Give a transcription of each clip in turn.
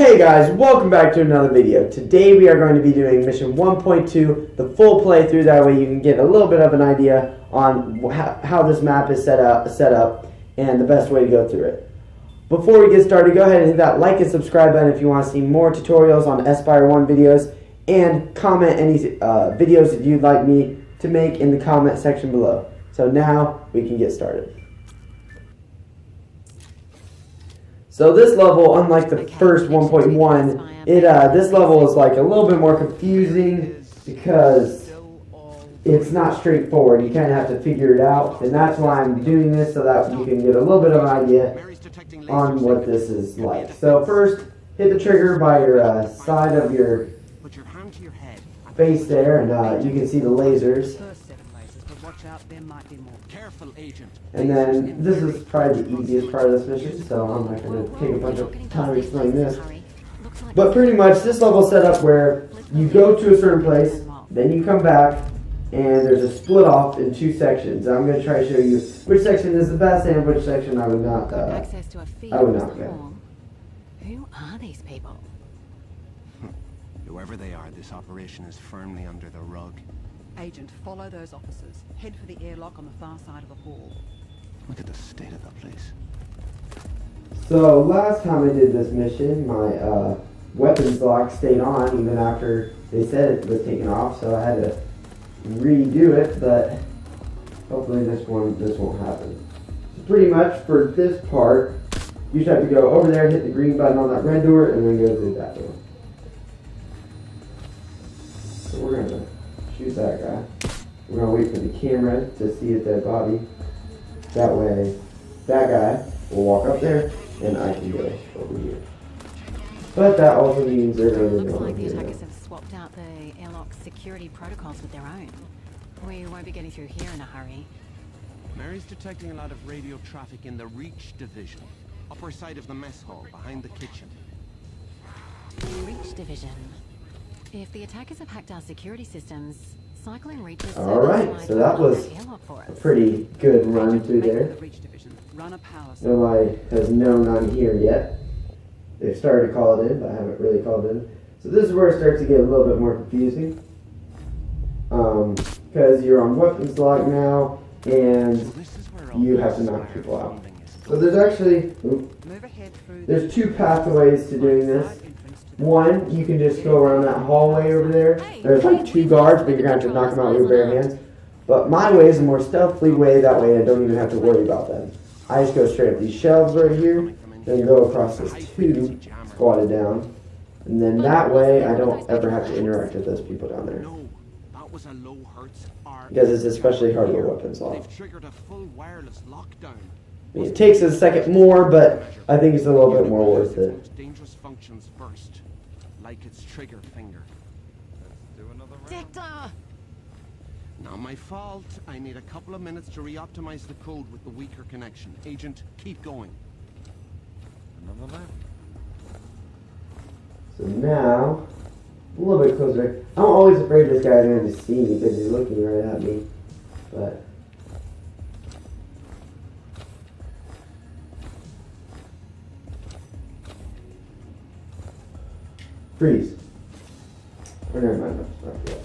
Hey guys, welcome back to another video. Today we are going to be doing mission 1.2, the full playthrough. That way you can get a little bit of an idea on how this map is set up and the best way to go through it. Before we get started, go ahead and hit that like and subscribe button if you want to see more tutorials on Espire 1 videos, and comment any videos that you'd like me to make in the comment section below. So now we can get started. So this level, unlike the first 1.1, this level is like a little bit more confusing because it's not straightforward. You kind of have to figure it out, and that's why I'm doing this, so that you can get a little bit of an idea on what this is like. So first, hit the trigger by your side of your face there, and you can see the lasers. And then this is probably the easiest part of this mission, so I'm not going to take a bunch of time explaining this. But pretty much this level is set up where you go to a certain place, then you come back, and there's a split off in two sections. I'm going to try to show you which section is the best and which section I would not go. Who are these people? Whoever they are, this operation is firmly under the rug. Agent, follow those officers. Head for the airlock on the far side of the hall. Look at the state of the place. So last time I did this mission, my weapons lock stayed on even after they said it was taken off, so I had to redo it, but hopefully this won't happen. So pretty much for this part, you just have to go over there, hit the green button on that red door, and then go through that door. So we're going to shoot that guy. We're going to wait for the camera to see his dead body. That way, that guy will walk up there, and I can go over here. But that also means they're going to Looks go like the here. attackers have swapped out the airlock security protocols with their own. We won't be getting through here in a hurry. Mary's detecting a lot of radio traffic in the Reach division. Upper side of the mess hall, behind the kitchen. Reach division. If the attackers have hacked our security systems, cycling Reach's Alright, so that was a pretty good run through there. Nobody has known I'm here yet. They've started to call it in, but I haven't really called it in. So this is where it starts to get a little bit more confusing. Because you're on weapons lock now, and you have to knock people out. So there's actually, there's two pathways to doing this. One, you can just go around that hallway over there. There's like two guards, but you're going to have to knock them out with your bare hands. But my way is a more stealthy way, that way I don't even have to worry about them. I just go straight up these shelves right here, then go across this tube, squatted down, and then that way I don't ever have to interact with those people down there. Because it's especially hard with weapons lock. I mean, it takes a second more, but I think it's a little bit more worth it. Dangerous functions first, like its trigger finger. Sector! Not my fault. I need a couple of minutes to re-optimize the code with the weaker connection. Agent, keep going. Another lap. So now, a little bit closer. I'm always afraid this guy's going to see me because he's looking right at me. But freeze. Or never mind. Not yet.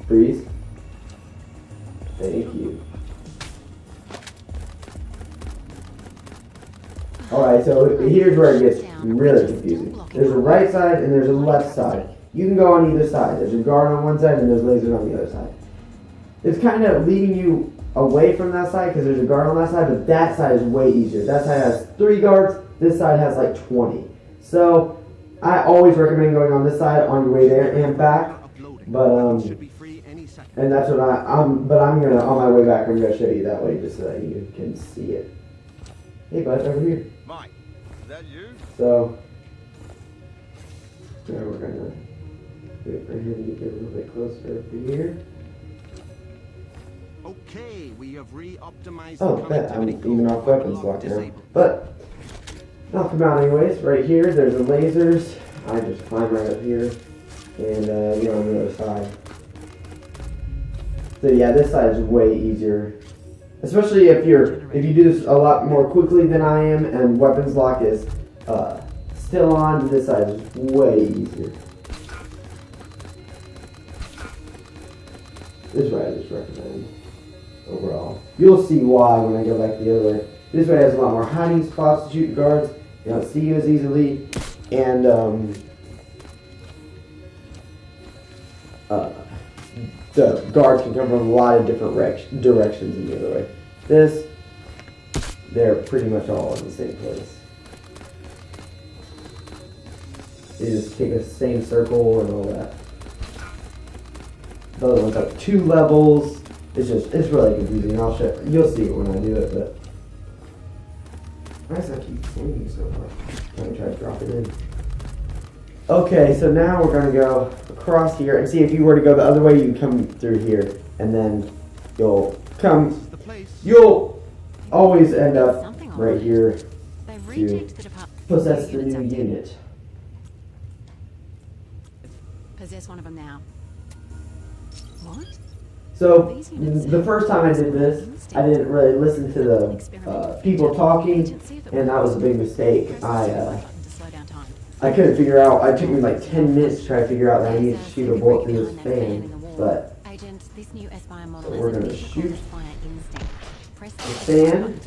Freeze. Thank you. Alright, so here's where it gets really confusing. There's a right side and there's a left side. You can go on either side. There's a guard on one side and there's lasers on the other side. It's kind of leading you away from that side because there's a guard on that side, but that side is way easier. That side has 3 guards, this side has like 20. So I always recommend going on this side on your way there and back. But and that's what I'm gonna, on my way back, I'm gonna show you that way just so that you can see it. Hey bud, over here. Mike, is that you? So now we're gonna wait for him to get a little bit closer over here. Okay, we have re-optimized Oh, bet I'm even off weapons lock now. But I'll come out anyways. Right here, there's the lasers. I just climb right up here, and you're on the other side. So yeah, this side is way easier Especially if you do this a lot more quickly than I am, and weapons lock is still on. This side is way easier. This way I just recommend overall. You'll see why when I go back the other way. This way has a lot more hiding spots to shoot guards. They don't see you as easily, and the guards can come from a lot of different directions in the other way. This, they're pretty much all in the same place. They just take the same circle and all that. The other one's up 2 levels. It's really confusing. You'll see it when I do it, but why does that keep swinging so far? Let me try to drop it in. Okay, so now we're gonna go across here and see if you were to go the other way, you come through here, and then you'll always end up right here to possess the new unit. Possess one of them now. What? So the first time I did this, I didn't really listen to the people talking, and that was a big mistake. I couldn't figure out. It took me like 10 minutes to try to figure out that I needed to shoot a bullet through this fan. But so we're gonna shoot the fan,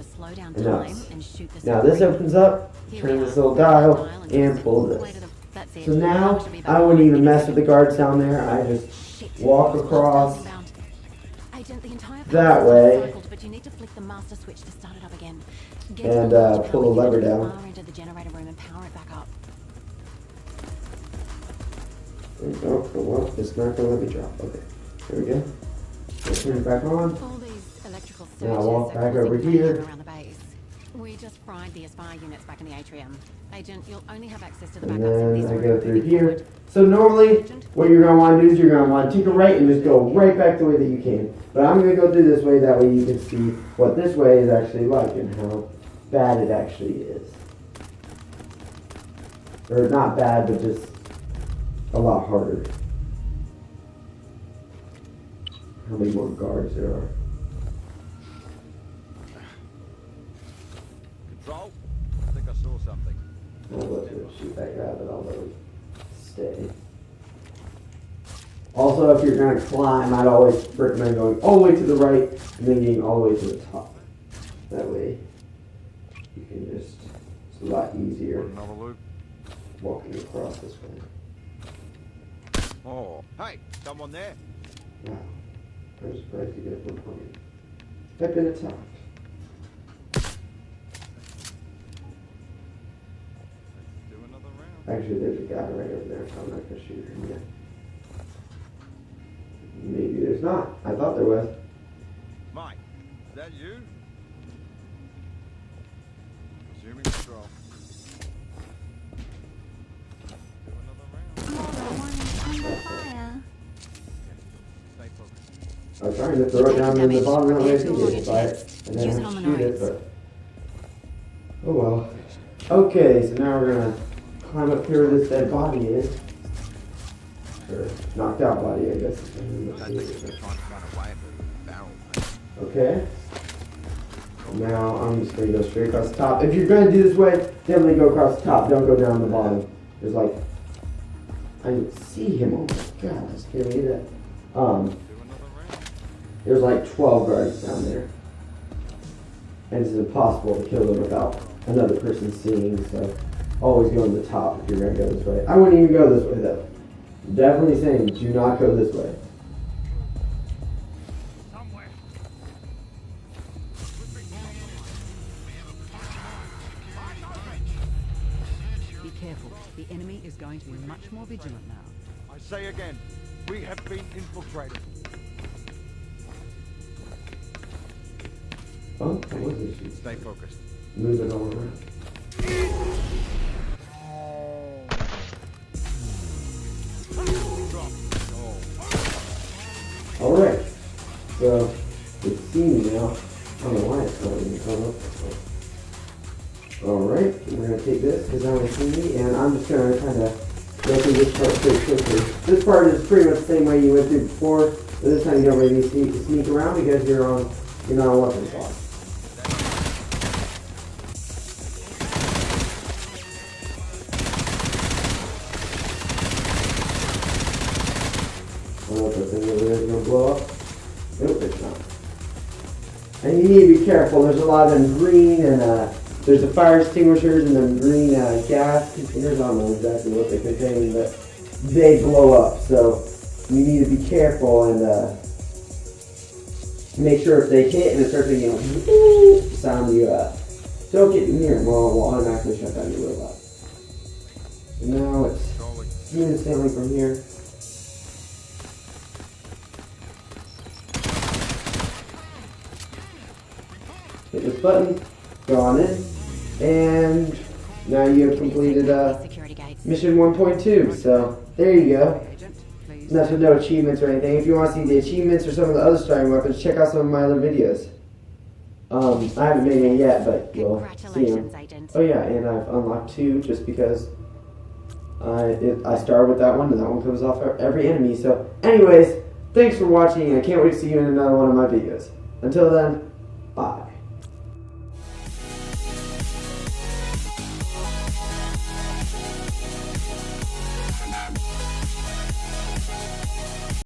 and now this opens up. Turn this little dial and pull this. So now I wouldn't even mess with the guards down there. I just walk across that way and pull the lever down. Oh, well, it's not going to let me drop. Okay, there we go. Let's turn it back on. Now walk back over here. We just fried the Espire units back in the atrium. Agent, you'll only have access to the And backups in then these I go through here. So normally, what you're going to want to do is you're going to want to take a right and just go right back the way that you came. But I'm going to go through this way, that way you can see what this way is actually like and how bad it actually is. Or not bad, but just a lot harder. How many more guards there are? Control? I think I saw something. I'll let him shoot that guy, but I'll let him stay. Also, if you're going to climb, I'd always recommend going all the way to the right and then getting all the way to the top. That way, you can just, it's a lot easier Another loop. walking across this way. Oh, hey, someone there? Wow. I'm surprised you get one point. I've been attacked. Do another round. Actually, there's a guy right over there, so I'm not going to shoot him yet. Maybe there's not. I thought there was. Mike, is that you? Resuming control. Do another round. Stay focused. I was trying to throw it down in the bottom of the way to get hit by it, and then shoot it, but oh well. Okay, so now we're gonna climb up here where this dead body is. Or knocked out body, I guess. Okay. Now I'm just gonna go straight across the top. If you're gonna do this way, definitely go across the top. Don't go down the bottom. There's like, I didn't see him. Oh my god, that scared me to death. There's like 12 guards down there. And it's impossible to kill them without another person seeing, so always go on the top if you're gonna go this way. I wouldn't even go this way though. Definitely saying, do not go this way. Be careful. The enemy is going to be much more vigilant now. I say again, we have been infiltrated. Oh, what was this shit? Stay focused. Move it all around. Alright, so it's seen now. I don't know why it's not even coming up. Alright, we're going to take this because now it's seen me, and I'm just going to kind of go through this part pretty quickly. This part is pretty much the same way you went through before, but this time you don't really sneak around because you're on You're not a weapons lock. I don't know if that thing over there is gonna blow up. Nope, it's not. And you need to be careful. There's a lot of them green and there's the fire extinguishers and them green gas containers. I don't know exactly what they contain, but they blow up. So you need to be careful and make sure if they hit and it starts making a sound, you don't get near them. Well, we'll automatically shut down your robot. And now it's smooth sailing from here. Hit this button, go on in, and now you have completed Security gates. mission 1.2. So there you go. Agent, please. And that's with no achievements or anything. If you want to see the achievements or some of the other starting weapons, check out some of my other videos. I haven't made any yet, but you'll see them. Congratulations, Agent. Oh yeah, and I've unlocked 2 just because I started with that one, and that one comes off every enemy. So anyways, thanks for watching, and I can't wait to see you in another one of my videos. Until then, bye.